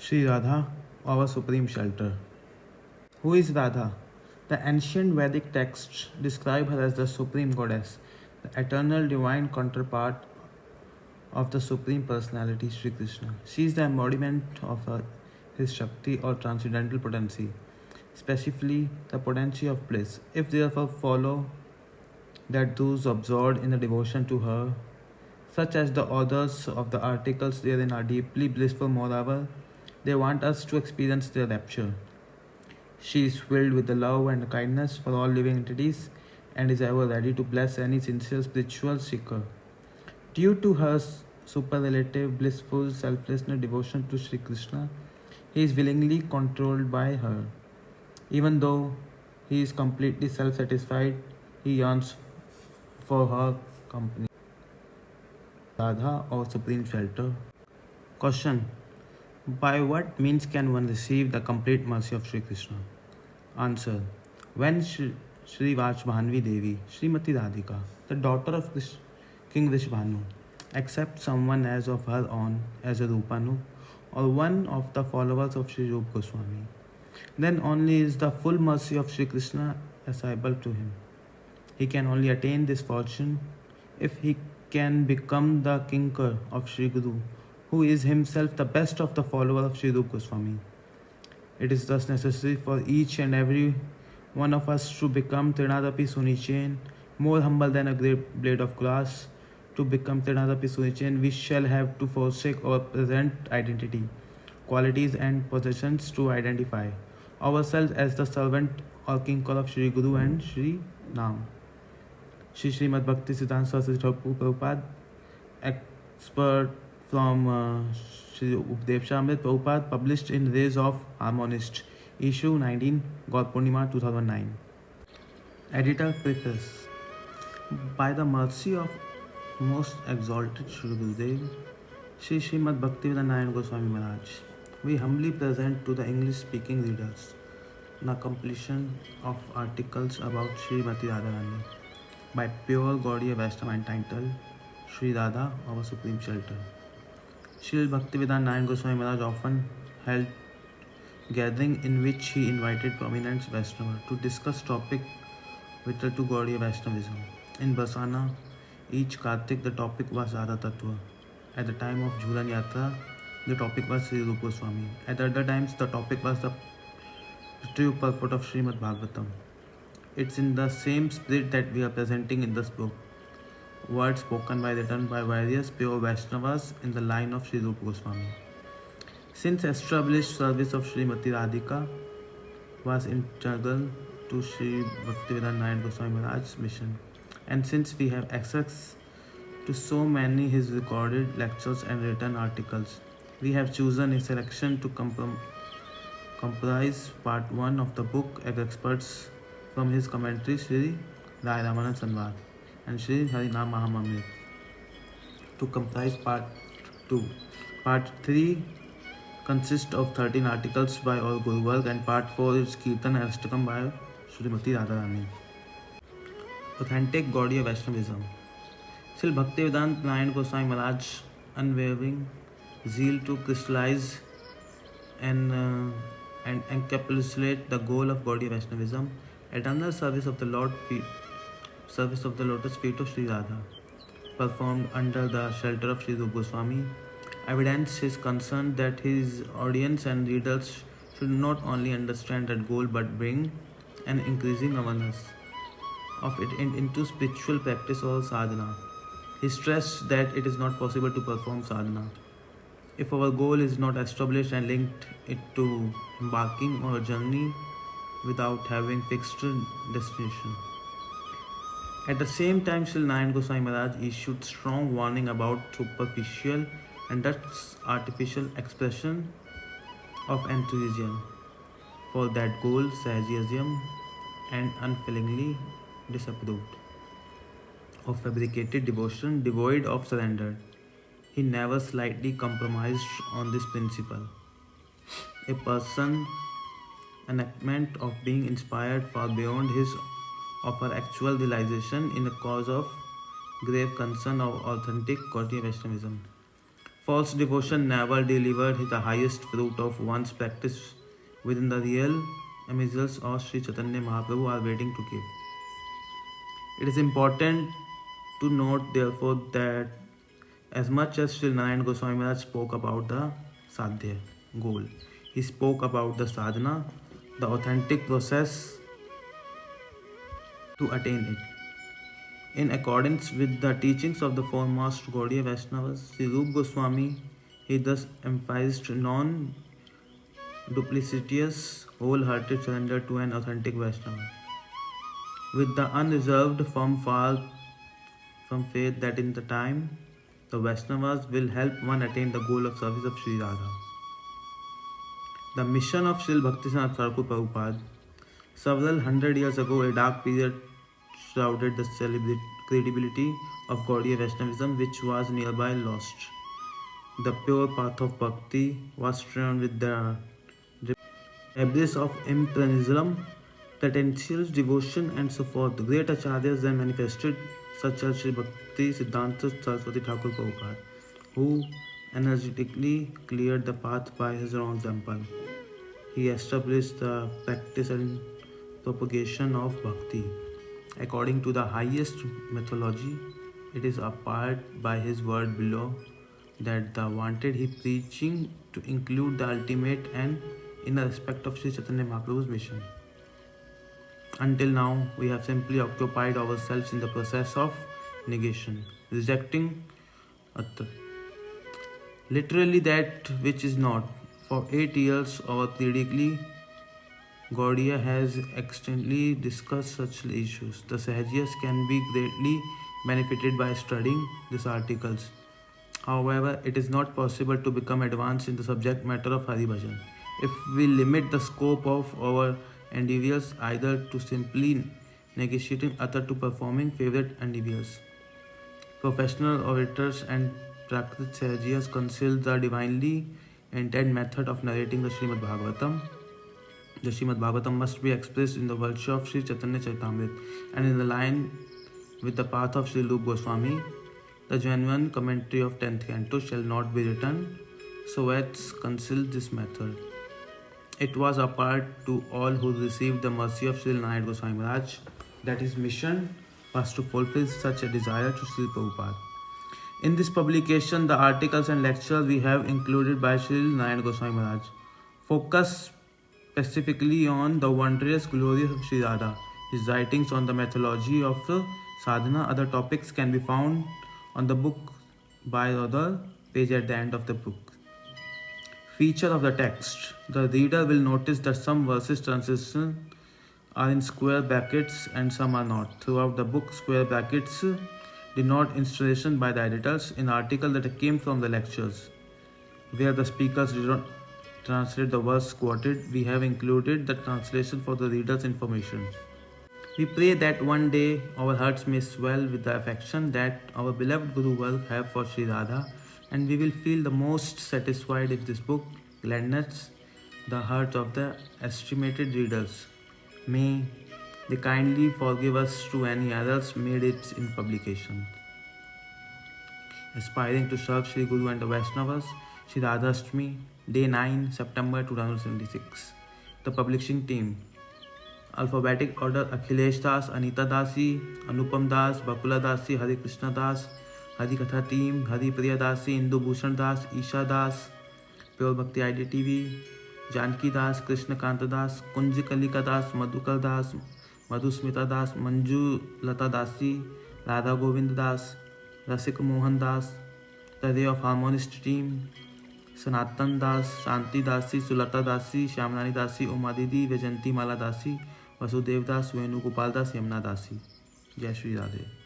Sri Radha, our supreme shelter. Who is Radha? The ancient Vedic texts describe her as the supreme goddess, the eternal divine counterpart of the supreme personality Sri Krishna. She is the embodiment of his Shakti or transcendental potency, specifically the potency of bliss. If therefore follow that those absorbed in the devotion to her, such as the authors of the articles therein, are deeply blissful, moreover, they want us to experience their rapture. She is filled with the love and kindness for all living entities and is ever ready to bless any sincere spiritual seeker. Due to her superlative, blissful, selflessness devotion to Sri Krishna, he is willingly controlled by her. Even though he is completely self satisfied, he yearns for her company. Radha or Supreme Shelter. Question: by what means can one receive the complete mercy of Sri Krishna? Answer: when Sri Vajbhanvi Devi, Srimati Radhika, the daughter of King Vrishabhanu, accepts someone as of her own as a Rupanu or one of the followers of Sri Rupa Goswami, then only is the full mercy of Sri Krishna accessible to him. He can only attain this fortune if he can become the Kinkar of Sri Guru, who is himself the best of the followers of Sri Rupa Goswami. It is thus necessary for each and every one of us to become Trinadapi Sunichain, more humble than a great blade of grass. To become Trinadapi Sunichain, we shall have to forsake our present identity, qualities and possessions to identify ourselves as the servant or Kinkar of Sri Guru and Sri Nam. Shri Srimad Bhakti Siddhanta Saraswati Thakur Prabhupada, expert from Shri Updev Shamrit Prabhupada, published in Rays of Harmonist, issue 19, Gaur Purnima 2009. Editor Preface. By the mercy of most exalted Shri Gurudev, Shri Srimad Bhaktivedanta Narayan Goswami Maharaj, we humbly present to the English-speaking readers the completion of articles about Srimati Radharani by pure Gaudiya Vaishnava entitled Sri Radha, our Supreme Shelter. Shri Bhaktivedanta Narayan Goswami Maharaj often held gathering in which he invited prominent Vaishnava to discuss topic vital to Gaudiya Vaishnavism. In Barsana, each Kartik the topic was Radha Tattva. At the time of Jhulan Yatra, the topic was Sri Rupa Goswami. At other times, the topic was the true purport of Srimad Bhagavatam. It's in the same spirit that we are presenting in this book. Words spoken by written by various pure Vaishnavas in the line of Sri Rupa Goswami. Since established service of Srimati Radhika was integral to Sri Bhaktivedanta Narayan Goswami Maharaj's mission, and since we have access to so many his recorded lectures and written articles, we have chosen a selection to comprise part 1 of the book as experts from his commentary Sri Rai Ramanand Sanvad and Sri Harinam Mahamamrit, to comprise part 2. Part 3 consists of 13 articles by all Guru Varg, and part 4 is Kirtan and Ashtakam by Srimati Radharani. Authentic Gaudiya Vaishnavism. Sri Bhaktivedanta Narayan Goswami Maharaj's unwavering zeal to crystallize and encapsulate the goal of Gaudiya Vaishnavism, eternal service of the Lord service of the lotus feet of Sri Radha, performed under the shelter of Sri Rupa Goswami, evidence his concern that his audience and readers should not only understand that goal but bring an increasing awareness of it into spiritual practice or sadhana. He stressed that it is not possible to perform sadhana if our goal is not established and linked it to embarking on a journey without having fixed destination. At the same time, Sri Narayan Goswami Maharaj issued strong warning about superficial and thus artificial expression of enthusiasm for that goal, sahajiasm, and unfeelingly disapproved of fabricated devotion devoid of surrender. He never slightly compromised on this principle. A person enactment of being inspired far beyond his of her actual realization in a cause of grave concern of authentic Gaudiya Vaishnavism. False devotion never delivered the highest fruit of one's practice within the real results of Sri Chaitanya Mahaprabhu are waiting to give. It is important to note, therefore, that as much as Sri Narayan Goswami Maharaj spoke about the sadhya goal, he spoke about the sadhana, the authentic process to attain it. In accordance with the teachings of the foremost Gaudiya Vaishnavas, Sri Rupa Goswami, he thus emphasized non-duplicitous, wholehearted surrender to an authentic Vaishnava, with the unreserved firm faith that in the time the Vaishnavas will help one attain the goal of service of Sri Radha. The mission of Srila Bhaktisiddhanta Thakur Prabhupada. Several hundred years ago, a dark period shrouded the credibility of Gaudiya Vaishnavism, which was nearby lost. The pure path of bhakti was strewn with the debris of impersonalism, pretentious devotion, and so forth. The great acharyas then manifested, such as Sri Bhakti Siddhanta Saraswati Thakur Prabhupada, who energetically cleared the path by his own example. He established the practice and propagation of bhakti according to the highest methodology. It is apart by his word below that the wanted he preaching to include the ultimate and inner aspect of Sri Chaitanya Mahaprabhu's mission. Until now, we have simply occupied ourselves in the process of negation, rejecting literally that which is not. For 8 years, our periodically Gaudiya has extensively discussed such issues. The Sahajiyas can be greatly benefited by studying these articles. However, it is not possible to become advanced in the subject matter of Hari Bhajan if we limit the scope of our endeavors either to simply negotiating other to performing favorite endeavors. Professional orators and Prakrit Sahajiyas conceal the divinely intended method of narrating the Srimad Bhagavatam. The Srimad Bhagavatam must be expressed in the virtue of Sri Chaitanya Charitamrita and in the line with the path of Sri Rupa Goswami. The genuine commentary of 10th canto shall not be written so as conceal this method. It was apart to all who received the mercy of Sri Narayan Goswami Maharaj that his mission was to fulfill such a desire to Sri Prabhupada. In this publication, the articles and lectures we have included by Sri Narayan Goswami Maharaj focus specifically on the wondrous glories of Sri Radha. His writings on the methodology of sadhana, other topics can be found on the book by other page at the end of the book. Feature of the text. The reader will notice that some verses translations are in square brackets and some are not. Throughout the book, square brackets denote installation by the editors in article that came from the lectures. Where the speakers did not translate the verse quoted, we have included the translation for the reader's information. We pray that one day our hearts may swell with the affection that our beloved Guru will have for Sri Radha, and we will feel the most satisfied if this book gladdens the hearts of the estimated readers. May they kindly forgive us to any errors made it in publication. Aspiring to serve Sri Guru and the Vaishnavas, Sri Radhastami, Day 9, September 2076. The publishing team. Alphabetic order: Akhilesh Das, Anita Dasi, Anupam Das, Bakula Dasi, Hari Krishna Das. Hari Katha team: Hari Priya Dasi, Indu Bhushan Das, Isha Das. Pure Bhakti ID TV: Janki Das, Krishna Kanta Das, Kunj Kalika Das, Madhukar Das, Madhusmita Das, Manju Lata Dasi, Radha Govind Das, Rasik Mohan Das. The Ray of Harmonist team: Sanatan Das, Shanti Dasi, Sulata Dasi, Shyamnani Dasi, Uma Didi, Vajanti Mala Dasi, Vasudev Das, Venu Gopal Das, Yamuna Dasi. Jai Shri Radhe.